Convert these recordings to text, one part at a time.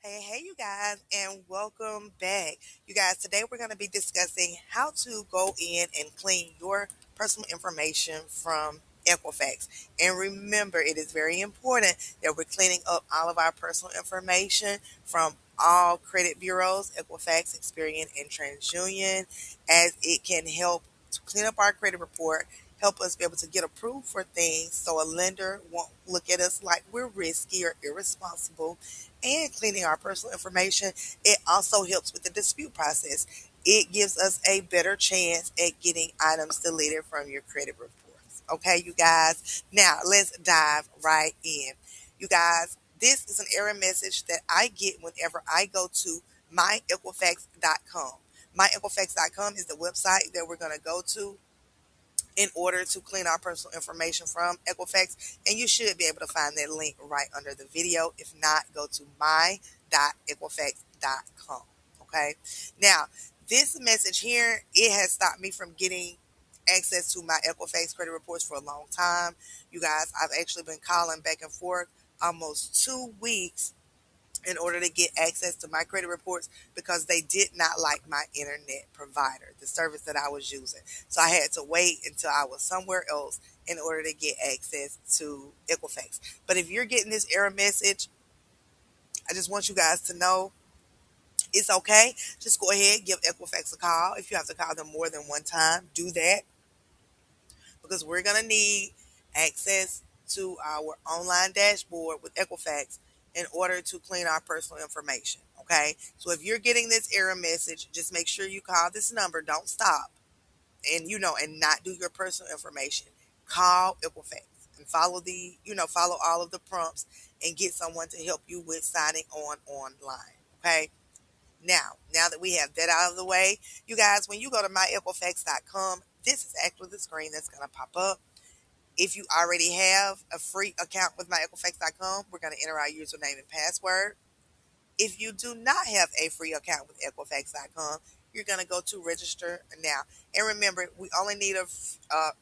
Hey, you guys, and welcome back. You guys, today we're going to be discussing how to go in and clean your personal information from Equifax. And remember, it is very important that we're cleaning up all of our personal information from all credit bureaus, Equifax, Experian, and TransUnion, as it can help to clean up our credit report, help us be able to get approved for things so a lender won't look at us like we're risky or irresponsible and cleaning our personal information. It also helps with the dispute process. It gives us a better chance at getting items deleted from your credit reports. Okay, you guys. Now let's dive right in. You guys, this is an error message that I get whenever I go to myequifax.com. Myequifax.com is the website that we're going to go to in order to clean our personal information from Equifax. And you should be able to find that link right under the video. If not, go to my.equifax.com. Okay. Now, this message here, it has stopped me from getting access to my Equifax credit reports for a long time. You guys, I've actually been calling back and forth almost 2 weeks in order to get access to my credit reports because they did not like my internet provider, the service that I was using. So I had to wait until I was somewhere else in order to get access to Equifax. But if you're getting this error message, I just want you guys to know it's okay. Just go ahead, give Equifax a call. If you have to call them more than one time, do that because we're going to need access to our online dashboard with Equifax in order to clean our personal information. Okay. So if you're getting this error message, just make sure you call this number. Don't stop and not do your personal information. Call Equifax and follow all of the prompts and get someone to help you with signing on online. Okay. Now that we have that out of the way, you guys, when you go to myequifax.com, this is actually the screen that's going to pop up. If you already have a free account with myequifax.com, we're going to enter our username and password. If you do not have a free account with Equifax.com, you're going to go to register now. And remember, we only need a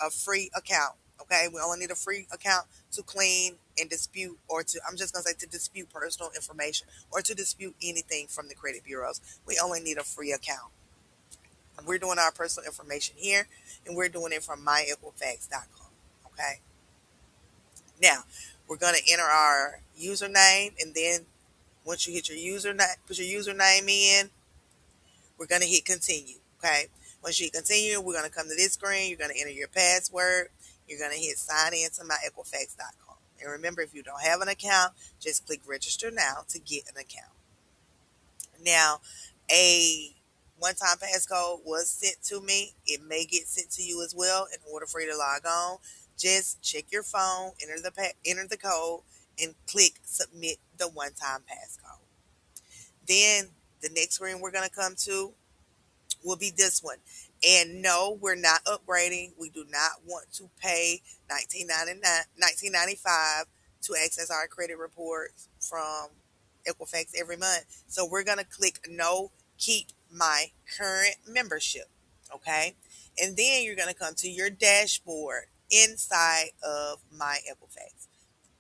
free account. Okay, we only need a free account to clean and dispute, or I'm just going to say to dispute personal information or to dispute anything from the credit bureaus. We only need a free account. We're doing our personal information here, and we're doing it from myequifax.com. Okay, now we're going to enter our username, and then once you hit your username, put your username in, we're going to hit continue. Okay. Once you hit continue, we're going to come to this screen. You're going to enter your password. You're going to hit sign in to myequifax.com. And remember, if you don't have an account, just click register now to get an account. Now, a one-time passcode was sent to me. It may get sent to you as well. In order for you to log on, just check your phone, enter the code, and click submit the one-time passcode. Then the next screen we're going to come to will be this one. And no, we're not upgrading. We do not want to pay $19.95 to access our credit reports from Equifax every month. So we're going to click no, keep my current membership. Okay. And then you're going to come to your dashboard inside of my Equifax.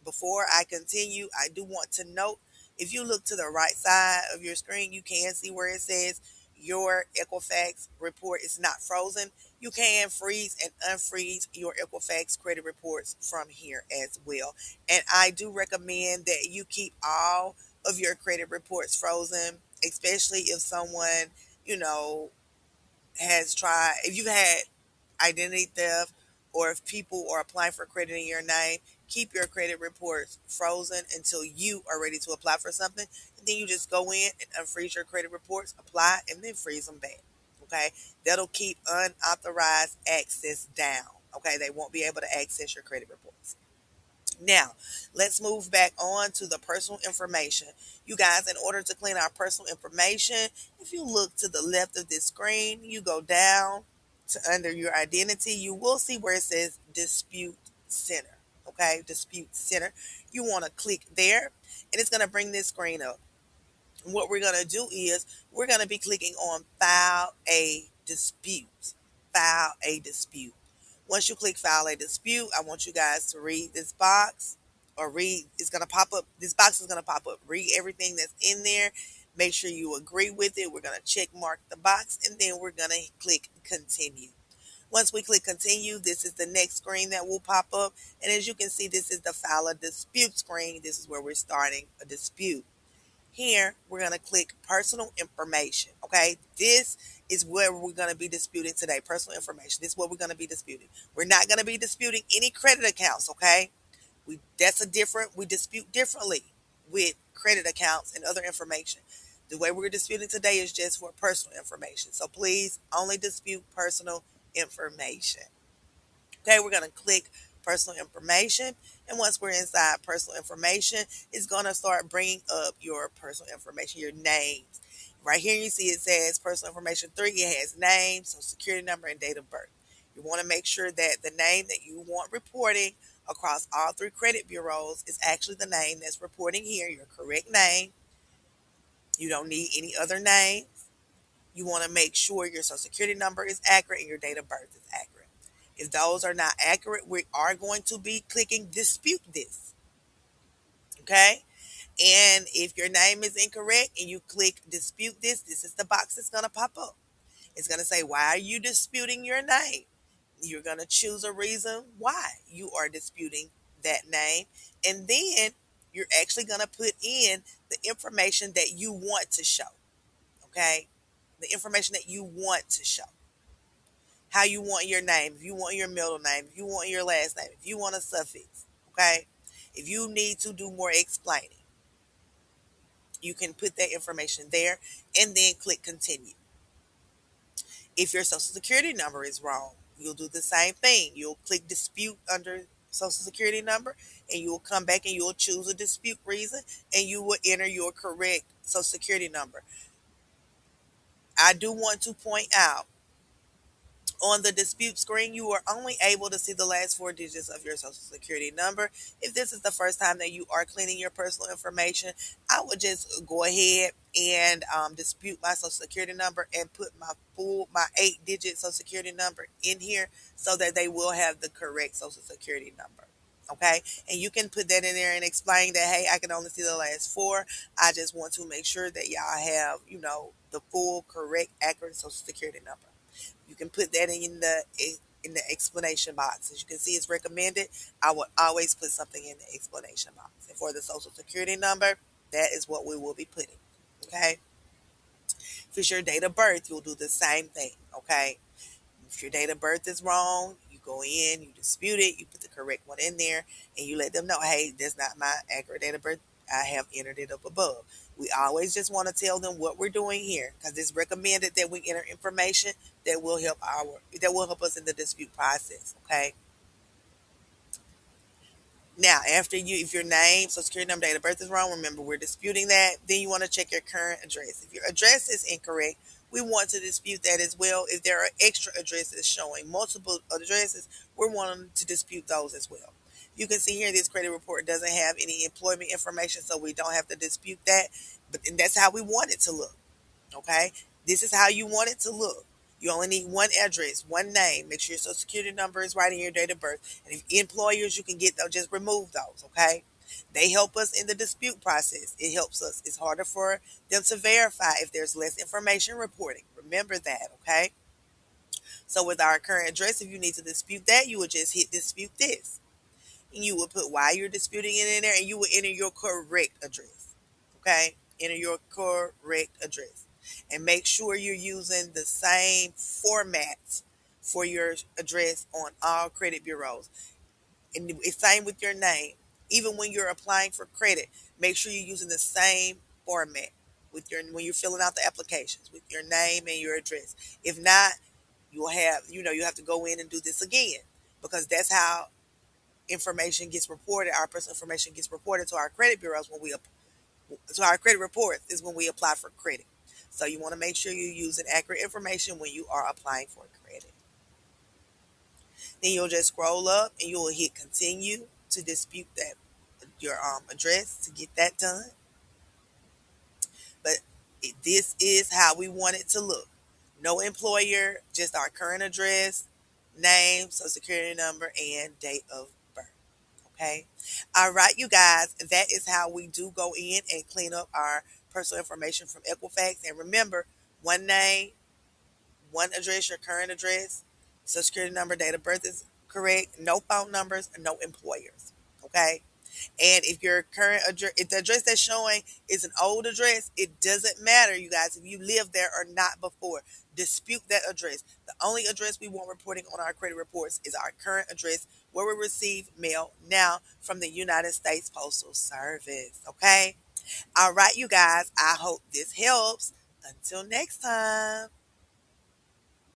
Before I continue, I do want to note, if you look to the right side of your screen, you can see where it says your Equifax report is not frozen. You can freeze and unfreeze your Equifax credit reports from here as well. And I do recommend that you keep all of your credit reports frozen, especially if someone, you know, if you've had identity theft, or if people are applying for credit in your name, keep your credit reports frozen until you are ready to apply for something. And then you just go in and unfreeze your credit reports, apply, and then freeze them back. Okay. That'll keep unauthorized access down. Okay. They won't be able to access your credit reports. Now, let's move back on to the personal information. You guys, in order to clean our personal information, if you look to the left of this screen, you go down to under your identity, you will see where it says Dispute Center. Okay, Dispute Center. You want to click there, and it's going to bring this screen up. And what we're going to do is we're going to be clicking on File a Dispute. File a Dispute. Once you click File a Dispute, I want you guys to read this box. or read. It's going to pop up. This box is going to pop up. Read everything that's in there. Make sure you agree with it. We're going to check mark the box, and then we're going to click continue. Once we click continue, this is the next screen that will pop up. And as you can see, this is the file a dispute screen. This is where we're starting a dispute. Here, we're going to click personal information. Okay, this is where we're going to be disputing today. Personal information. This is what we're going to be disputing. We're not going to be disputing any credit accounts. Okay, we dispute differently with credit accounts and other information. The way we're disputing today is just for personal information. So please only dispute personal information. Okay, we're going to click personal information. And once we're inside personal information, it's going to start bringing up your personal information, your names. Right here, you see it says personal information 3. It has name, social security number, and date of birth. You want to make sure that the name that you want reporting across all 3 credit bureaus is actually the name that's reporting here, your correct name. You don't need any other names. You want to make sure your social security number is accurate and your date of birth is accurate. If those are not accurate, we are going to be clicking dispute this. Okay? And if your name is incorrect and you click dispute this, this is the box that's going to pop up. It's going to say, why are you disputing your name? You're going to choose a reason why you are disputing that name. And then you're actually going to put in the information that you want to show. Okay? The information that you want to show. How you want your name, if you want your middle name, if you want your last name, if you want a suffix, okay? If you need to do more explaining, you can put that information there and then click continue. If your social security number is wrong, you'll do the same thing. You'll click dispute under social security number and you will come back and you'll choose a dispute reason and you will enter your correct social security number. I do want to point out on the dispute screen, you are only able to see the last 4 digits of your social security number. If this is the first time that you are cleaning your personal information, I would just go ahead and dispute my social security number and put my 8-digit social security number in here so that they will have the correct social security number. Okay, and you can put that in there and explain that, hey, I can only see the last 4. I just want to make sure that y'all have, the full, correct, accurate social security number. You can put that in the explanation box. As you can see, it's recommended. I would always put something in the explanation box. And for the social security number, that is what we will be putting. Okay. If it's your date of birth, you'll do the same thing. Okay. If your date of birth is wrong, you go in, you dispute it, you put the correct one in there, and you let them know, hey, that's not my accurate date of birth. I have entered it up above. We always just want to tell them what we're doing here because it's recommended that we enter information that will help us in the dispute process. Okay. Now, if your name, social security number, date of birth is wrong, remember we're disputing that. Then you want to check your current address. If your address is incorrect, we want to dispute that as well. If there are extra addresses showing multiple addresses, we're wanting to dispute those as well. You can see here this credit report doesn't have any employment information, so we don't have to dispute that. And that's how we want it to look. Okay, this is how you want it to look. You only need one address, one name. Make sure your social security number is right in your date of birth. And if employers, you can get those, just remove those. Okay, they help us in the dispute process. It helps us. It's harder for them to verify if there's less information reporting. Remember that. Okay. So with our current address, if you need to dispute that, you would just hit dispute this. And you would put why you're disputing it in there and you would enter your correct address. Okay? Enter your correct address. And make sure you're using the same formats for your address on all credit bureaus. And it's same with your name. Even when you're applying for credit, make sure you're using the same format when you're filling out the applications with your name and your address. If not, you have to go in and do this again because that's how information gets reported. Our personal information gets reported to our credit bureaus to our credit reports is when we apply for credit. So you want to make sure you're using accurate information when you are applying for credit. Then you'll just scroll up and you will hit continue to dispute that your address to get that done. But this is how we want it to look. No employer, just our current address, name, social security number, and date of birth. Okay. All right, you guys, that is how we do go in and clean up our personal information from Equifax. And remember, one name, one address, your current address, social security number, date of birth is correct, no phone numbers, no employers. Okay. And if your current address, if the address that's showing is an old address, it doesn't matter, you guys, if you lived there or not before. Dispute that address. The only address we want reporting on our credit reports is our current address where we receive mail now from the United States Postal Service. Okay? All right, you guys, I hope this helps. Until next time.